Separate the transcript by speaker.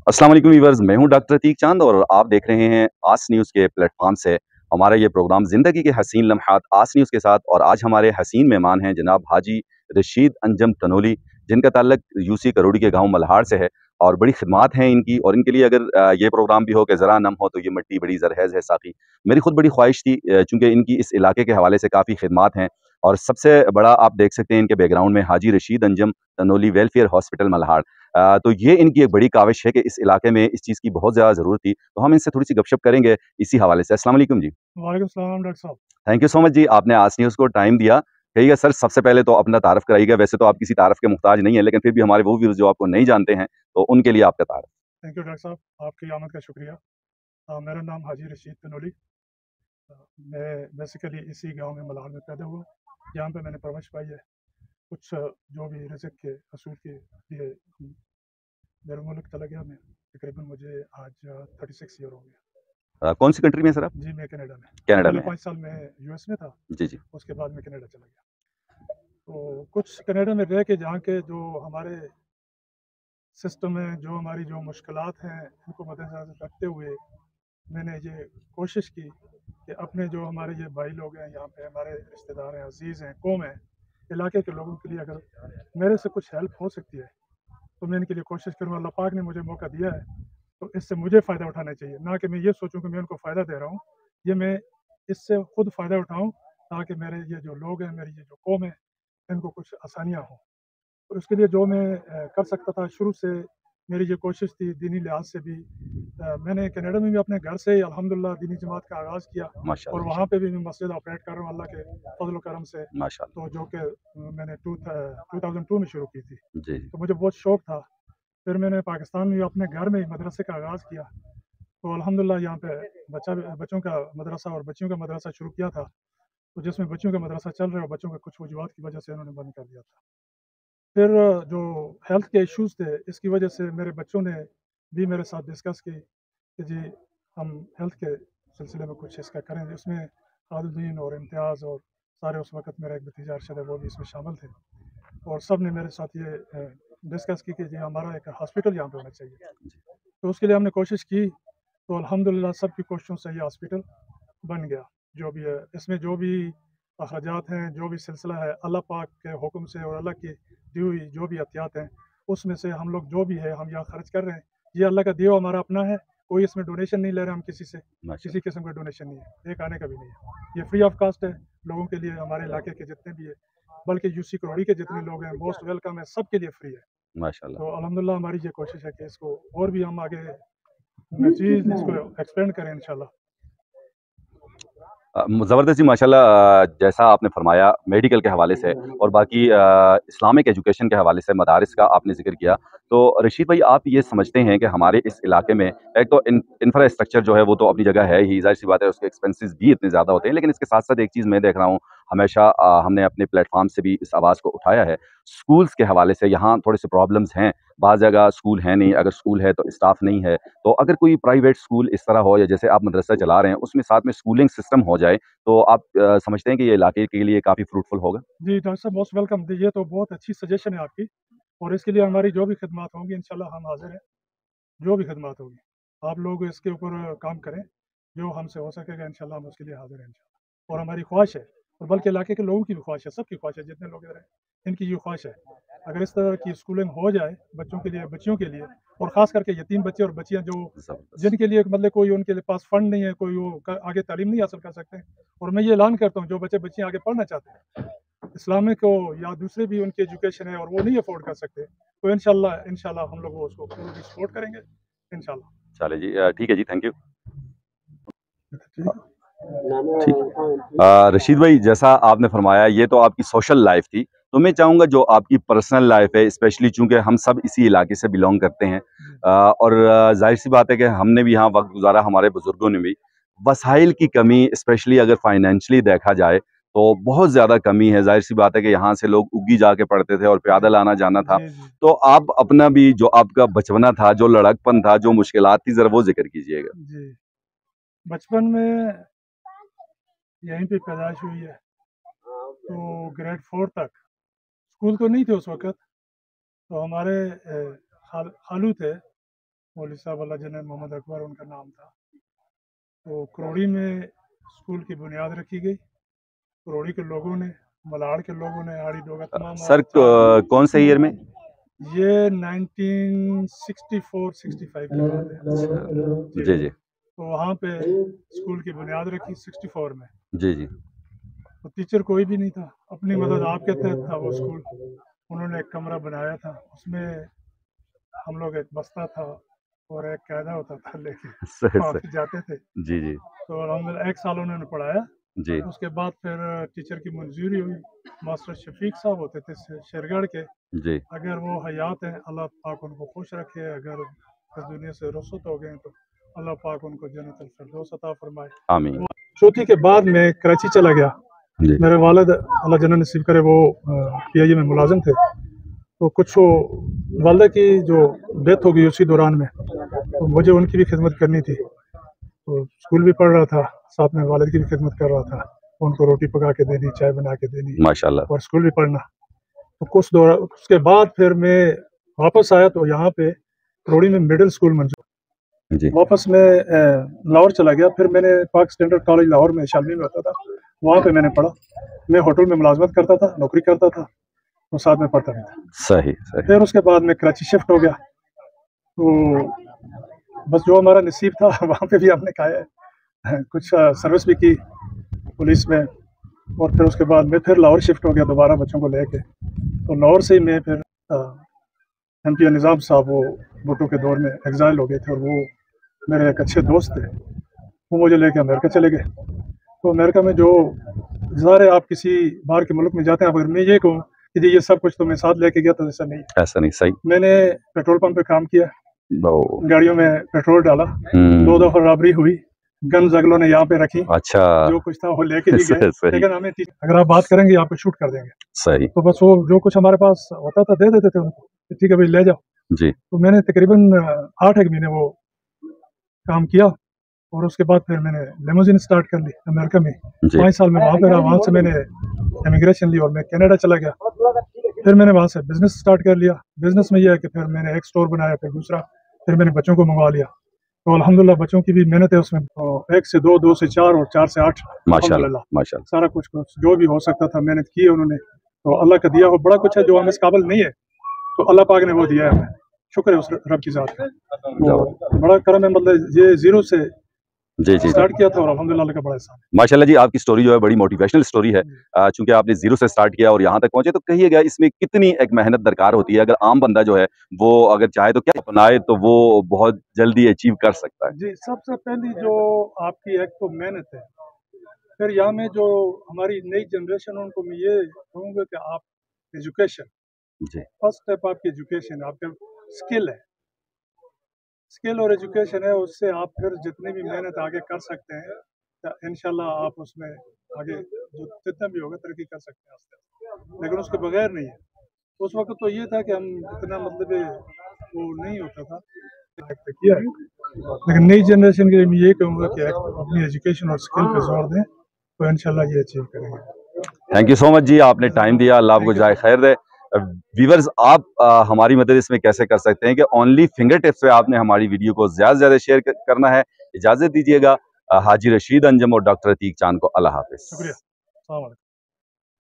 Speaker 1: अस्सलाम वालेकुम वीवर्स, मैं हूं डॉक्टर अतीक चांद और आप देख रहे हैं आस न्यूज़ के प्लेटफॉर्म से हमारा ये प्रोग्राम ज़िंदगी के हसीन लम्हात आस न्यूज़ के साथ। और आज हमारे हसीन मेहमान हैं जनाब हाजी रशीद अंजम तनोली, जिनका ताल्लुक यूसी करोड़ी के गांव मल्हार से है और बड़ी खिदमात हैं इनकी। और इनके लिए अगर ये प्रोग्राम भी हो कि ज़रा नम हो तो ये मिट्टी बड़ी जरहेज़ है साकी। मेरी खुद बड़ी ख्वाहिश थी, चूँकि इनकी इस इलाके के हवाले से काफ़ी खिदमात हैं। और सबसे बड़ा आप देख सकते हैं इनके बैकग्राउंड में हाजी रशीद अंजम तनोली वेलफेयर हॉस्पिटल मल्हार। तो ये इनकी एक बड़ी काविश है कि इस इलाके में इस चीज़ की बहुत ज़्यादा ज़रूरत थी, तो हम इनसे थोड़ी-सी गपशप करेंगे इसी हवाले से। अस्सलाम वालेकुम जी।
Speaker 2: वालेकुम सलाम डॉक्टर साहब।
Speaker 1: थैंक यू सो मच जी, आपने आज न्यूज़ को टाइम दिया। कहिएगा सर, सबसे पहले तो अपना तारुफ़ कराइएगा। वैसे तो आप किसी तारुफ़ के मुहताज नहीं है, लेकिन फिर भी हमारे वो व्यूअर्स जो आपको नहीं जानते हैं, तो उनके लिए आपका तारुफ़।
Speaker 2: थैंक यू डॉक्टर साहब, आपकी आमद का शुक्रिया। मेरा नाम हाजी रशीद तनोली। मैं बेसिकली इसी गांव में मलार में पैदा हुआ, यहाँ पे मैंने परवरिश पाई है। कुछ जो भी रिज़्क के असूल के लिए बैरून मुल्क चला गया मैं। तकरीबन मुझे आज 36 ईयर हो गया।
Speaker 1: कौन-सी कंट्री में हैं सर आप?
Speaker 2: जी, मैं कनाडा में।
Speaker 1: कनाडा
Speaker 2: पहले
Speaker 1: में हैं।
Speaker 2: 5 साल मैं यूएस में था,
Speaker 1: जी, जी।
Speaker 2: उसके बाद मैं कनाडा चला गया। तो कुछ कनाडा में रह के जहाँ के जो हमारे सिस्टम है, जो हमारी जो मुश्किलात हैं, इनको मद्देनज़र रखते हुए मैंने ये कोशिश की कि अपने जो हमारे ये भाई लोग हैं, यहाँ पे हमारे रिश्तेदार हैं, अजीज़ हैं, कौम है, इलाके के लोगों के लिए अगर मेरे से कुछ हेल्प हो सकती है तो मैं इनके लिए कोशिश करूँगा। अल्लाह पाक ने मुझे मौका दिया है तो इससे मुझे फ़ायदा उठाना चाहिए, ना कि मैं ये सोचूँ कि मैं उनको फ़ायदा दे रहा हूँ। ये मैं इससे खुद फ़ायदा उठाऊँ ताकि मेरे ये जो लोग हैं, मेरी ये जो कौम है, इनको कुछ आसानियाँ हों। तो इसके लिए जो मैं कर सकता था शुरू से मेरी ये कोशिश थी दीनी लिहाज से भी। मैंने कनाडा में भी अपने घर से ही अल्हम्दुलिल्लाह दीनी जमात का आगाज़ किया और
Speaker 1: माशाअल्लाह,
Speaker 2: वहाँ पे भी मैं मस्जिद ऑपरेट कर रहा हूँ अल्लाह के फज़ल करम से।
Speaker 1: माशाअल्लाह।
Speaker 2: तो जो कि मैंने 2002 में शुरू की थी,
Speaker 1: जी, जी।
Speaker 2: तो मुझे बहुत शौक था। फिर मैंने पाकिस्तान में भी अपने घर में ही मदरसे का आगाज़ किया। तो अल्हम्दुलिल्लाह यहाँ पे बच्चों का मदरसा और बच्चियों का मदरसा शुरू किया था, तो जिसमें बच्चियों का मदरसा चल रहा है और बच्चों के कुछ वजूहात की वजह से उन्होंने बंद कर दिया था। फिर जो हेल्थ के इश्यूज़ थे, इसकी वजह से मेरे बच्चों ने भी मेरे साथ डिस्कस की कि जी हम हेल्थ के सिलसिले में कुछ इसका करें। इसमें खालिदीन और इम्तियाज़ और सारे उस वक़्त मेरा एक भतीजा अरशद है, वो भी इसमें शामिल थे और सब ने मेरे साथ ये डिस्कस की कि जी हमारा एक हॉस्पिटल यहाँ पे होना चाहिए। तो उसके लिए हमने कोशिश की, तो अल्हम्दुलिल्लाह सबकी कोशिशों से ये हॉस्पिटल बन गया। जो भी है, इसमें जो भी अखराजात हैं, जो भी सिलसिला है, अल्लाह पाक के हुक्म से और अल्लाह की दी हुई जो भी एहतियात हैं, उसमें से हम लोग जो भी है हम यहाँ खर्च कर रहे हैं। ये अल्लाह का दिया हुआ हमारा अपना है, कोई इसमें डोनेशन नहीं ले रहे हम किसी से, किसी
Speaker 1: माशाअल्लाह।
Speaker 2: किस्म का डोनेशन नहीं है, एक आने का भी नहीं है। ये फ्री ऑफ कास्ट है लोगों के लिए, हमारे इलाके के जितने भी है, बल्कि यूसी करोड़ी के जितने लोग हैं मोस्ट वेलकम है, सबके लिए फ्री है।
Speaker 1: माशाअल्लाह।
Speaker 2: तो अल्हम्दुलिल्लाह हमारी ये कोशिश है कि इसको और भी हम आगे मज़ीद इसको एक्सपेंड करें इंशाल्लाह।
Speaker 1: ज़बरदस्त जी, माशाल्लाह। जैसा आपने फरमाया मेडिकल के हवाले से और बाकी इस्लामिक एजुकेशन के हवाले से मदारिस का आपने ज़िक्र किया। तो रशीद भाई, आप ये समझते हैं कि हमारे इस इलाके में एक तो इंफ्रास्ट्रक्चर जो है वो तो अपनी जगह है ही, ज़ाहिर-सी बात है उसके एक्सपेंसेस भी इतने ज़्यादा होते हैं। लेकिन इसके साथ-साथ एक चीज़ मैं देख रहा हूँ, हमेशा हमने अपने प्लेटफ़ॉर्म से भी इस आवाज़ को उठाया है। स्कूल्स के हवाले से यहाँ थोड़े-से प्रॉब्लम्स हैं। बाज़ जगह स्कूल है नहीं, अगर स्कूल है तो स्टाफ़ नहीं है। तो अगर कोई प्राइवेट स्कूल इस तरह हो या जैसे आप मदरसा चला रहे हैं, उसमें साथ में स्कूलिंग सिस्टम हो जाए, तो आप समझते हैं कि ये इलाके के लिए काफ़ी फ्रूटफुल होगा?
Speaker 2: जी, डॉक्टर साहब मोस्ट वेलकम। ये तो बहुत अच्छी सजेशन है आपकी और इसके लिए हमारी जो भी खिदमत होंगी इंशाल्लाह हम हाज़िर हैं, जो भी खिदमत होगी। आप लोग इसके ऊपर काम करें, जो हमसे हो सकेगा इंशाल्लाह हम उसके लिए हाज़िर हैं इंशाल्लाह। और हमारी ख्वाहिश है और बल्कि इलाके के लोगों की भी ख्वाहिश है, सबकी ख्वाहिश है, जितने लोग इधर हैं, इनकी ये ख्वाहिश है। अगर इस तरह की स्कूलिंग हो जाए बच्चों के लिए, बच्चियों के लिए और ख़ास करके यतीम बच्चे और बच्चियाँ जो
Speaker 1: ज़बरदस्त।
Speaker 2: जिनके लिए मतलब कोई उनके लिए पास फंड नहीं है, कोई वो आगे तालीम नहीं हासिल कर सकते, और मैं ये ऐलान करता हूँ जो बच्चे बच्चियाँ आगे पढ़ना चाहते हैं इस्लामिक हो या दूसरे भी उनकी एजुकेशन है और वो नहीं अफोर्ड कर सकते, तो इंशाल्लाह इंशाल्लाह हम लोग वो उसको पूरी सपोर्ट करेंगे इंशाल्लाह।
Speaker 1: चलिए जी, ठीक है जी, थैंक यू।
Speaker 2: ठीक
Speaker 1: ठीक। रशीद भाई, जैसा आपने फरमाया ये तो आपकी सोशल लाइफ थी, तो मैं चाहूँगा जो आपकी पर्सनल लाइफ है, स्पेशली चूँकि हम सब इसी इलाके से बिलॉन्ग करते हैं,
Speaker 2: जी
Speaker 1: और ज़ाहिर-सी बात है कि हमने भी यहाँ वक़्त गुज़ारा, हमारे बुज़ुर्गों ने भी। वसाइल की कमी, स्पेशली अगर फाइनेंशियली देखा जाए, तो बहुत ज़्यादा कमी है। ज़ाहिर-सी बात है कि यहाँ से लोग उग्गी जाके पढ़ते थे और
Speaker 2: जी
Speaker 1: पैदल आना-जाना था।
Speaker 2: जी जी
Speaker 1: तो आप अपना भी जो आपका बचपना था, जो लड़कपन था, जो मुश्किलात थी, ज़रा वो ज़िक्र कीजिएगा।
Speaker 2: जी। बचपन में यहीं पे पैदाइश हुई है, तो ग्रेड 4 तक स्कूल तो नहीं थे उस वक़्त। तो हमारे खालू थे, मौलवी साहब अल्लाह जन्नत मोहम्मद अकबर उनका नाम था। तो करोड़ी में स्कूल की बुनियाद रखी गई। करोड़ी के लोगों ने, मलाड़ के लोगों ने, आड़ी डोगा तमाम
Speaker 1: सर कौन से ईयर में?
Speaker 2: ये 1964-65 की बात है।
Speaker 1: जी जी
Speaker 2: तो वहाँ पे स्कूल की बुनियाद रखी 64 में।
Speaker 1: जी जी
Speaker 2: तो टीचर कोई भी नहीं था, अपनी मदद आपके तहत था वो स्कूल। उन्होंने एक कमरा बनाया था, उसमें हम लोग एक बस्ता था और एक कायदा होता था लेके
Speaker 1: सही
Speaker 2: वहाँ
Speaker 1: सही
Speaker 2: पे जाते थे।
Speaker 1: जी जी
Speaker 2: तो अलहमदिल्ला 1 साल उन्होंने पढ़ाया।
Speaker 1: जी
Speaker 2: उसके बाद फिर टीचर की मंजूरी हुई। मास्टर शफीक साहब होते थे शेरगढ़ के।
Speaker 1: जी
Speaker 2: अगर वो हयात हैं अल्लाह पाक उनको खुश रखे, अगर इस दुनिया से रुखसत हो गए तो अल्लाह पाक उनको जन्नतुल फिरदौस अता फरमाए।
Speaker 1: आमीन।
Speaker 2: चौथी के बाद मैं कराची चला गया।
Speaker 1: जी
Speaker 2: मेरे वालिद अल्लाह जन्नत नसीब करे वो PIA में मुलाजिम थे। तो कुछ वो वालदा की जो डेथ हो गई उसी दौरान में, तो मुझे उनकी भी खिदमत करनी थी। तो स्कूल भी पढ़ रहा था, साथ में वालिद की भी खिदमत कर रहा था। उनको रोटी पका के देनी, चाय बना के देनी
Speaker 1: माशाल्लाह।
Speaker 2: और स्कूल भी पढ़ना। तो कुछ दौरा उसके बाद फिर मैं वापस आया तो यहाँ पे करोड़ी में मिडिल स्कूल मंजूर।
Speaker 1: जी
Speaker 2: वापस मैं लाहौर चला गया। फिर मैंने पाक स्टैंडर्ड कॉलेज लाहौर में शालमी में होता था, वहाँ पे मैंने पढ़ा। मैं होटल में मुलाजमत करता था, नौकरी करता था और साथ में पढ़ता भी था।
Speaker 1: सही सही
Speaker 2: फिर उसके बाद मैं कराची शिफ्ट हो गया। तो बस जो हमारा नसीब था वहाँ पे भी हमने खाया है। कुछ सर्विस भी की पुलिस में। और फिर उसके बाद मैं फिर लाहौर शिफ्ट हो गया दोबारा बच्चों को लेके। तो लाहौर से ही मैं फिर MP निज़ाम साहब वो भुट्टो के दौर में एग्जाइल हो गए थे और वो मेरे एक अच्छे दोस्त थे। वो मुझे लेके अमेरिका चले गए। तो अमेरिका में जो ज़ाहिर है आप किसी बाहर के मुल्क में जाते हैं, अगर मैं ये कहूँ कि जी ये सब कुछ तो मैं साथ लेके गया तो ऐसा नहीं।
Speaker 1: ऐसा नहीं सही।
Speaker 2: मैंने पेट्रोल पंप पे काम किया,
Speaker 1: वो
Speaker 2: गाड़ियों में पेट्रोल डाला, 2 दफ़ा रॉबरी हुई, गन्स अगलों ने यहाँ पे रखी,
Speaker 1: अच्छा
Speaker 2: जो कुछ था वो लेके भी गए।
Speaker 1: सही
Speaker 2: लेकिन हमें अगर आप बात करेंगे आपको शूट कर देंगे।
Speaker 1: सही
Speaker 2: तो बस वो जो कुछ हमारे पास होता था दे देते थे उनको, कि ठीक है भाई ले जाओ।
Speaker 1: जी
Speaker 2: तो मैंने तकरीबन 8 महीने वो काम किया और उसके बाद फिर मैंने लिमोजिन स्टार्ट कर ली अमेरिका में।
Speaker 1: जी
Speaker 2: 5 साल में वहाँ पे रहा। वहाँ से मैंने इमिग्रेशन ली और मैं कनाडा चला गया। फिर मैंने वहाँ से बिजनेस स्टार्ट कर लिया। बिजनेस में यह है कि फिर मैंने एक स्टोर बनाया, फिर दूसरा, फिर मैंने बच्चों को मंगवा लिया। तो अल्हम्दुलिल्लाह बच्चों की भी मेहनत है उसमें। तो 1 से 2, 2 से 4 और 4 से 8
Speaker 1: माशाल्लाह
Speaker 2: अल्हम्दुलिल्लाह
Speaker 1: माशाल्लाह
Speaker 2: सारा कुछ जो भी हो सकता था मेहनत की है उन्होंने। तो अल्लाह का दिया हुआ बड़ा कुछ है जो हम इस काबिल नहीं है, तो अल्लाह पाक ने वो दिया है हमें। शुक्र है उस रब की ज़ात का। तो बड़ा करम है, मतलब ये ज़ीरो से
Speaker 1: जी जी
Speaker 2: स्टार्ट किया था और अल्हम्दुलिल्लाह अल्लाह का बड़ा एहसान है।
Speaker 1: माशाल्लाह जी। आपकी स्टोरी जो है बड़ी मोटिवेशनल स्टोरी है। चूंकि आपने जीरो से स्टार्ट किया और यहाँ तक पहुंचे, तो कहिएगा इसमें कितनी एक मेहनत दरकार होती है? अगर आम बंदा जो है वो अगर चाहे तो क्या अपनाए तो वो बहुत जल्दी अचीव कर सकता है।
Speaker 2: जी, सबसे पहली जो आपकी एक तो मेहनत है। फिर यहाँ में जो हमारी नई जनरेशन उनको मैं ये कहूँगा कि आप एजुकेशन,
Speaker 1: जी
Speaker 2: फर्स्ट स्टेप आपकी एजुकेशन, आपका स्किल है। स्किल और एजुकेशन है, उससे आप फिर जितनी भी मेहनत आगे कर सकते हैं तो इंशाल्लाह आप उसमें आगे जो जितना भी होगा तरक्की कर सकते हैं आस्ते। लेकिन उसके बगैर नहीं है। उस वक्त तो ये था कि हम इतना मतलब वो नहीं होता था किया है। लेकिन नई जनरेशन के लिए मैं ये कहूँगा कि अपनी एजुकेशन और स्किल पे जोर दें तो इंशाल्लाह ये अचीव करेंगे।
Speaker 1: थैंक यू सो मच जी, आपने टाइम दिया। अल्लाह आपको जाए खैर दे। व्यूवर्स आप हमारी मदद इसमें कैसे कर सकते हैं कि ओनली फिंगर टिप्स पे आपने हमारी वीडियो को ज़्यादा से ज़्यादा शेयर करना है। इजाज़त दीजिएगा। हाजी रशीद अंजम और डॉक्टर अतीक चांद को अल्लाह हाफिज़।
Speaker 2: शुक्रिया। अस्सलाम वालेकुम।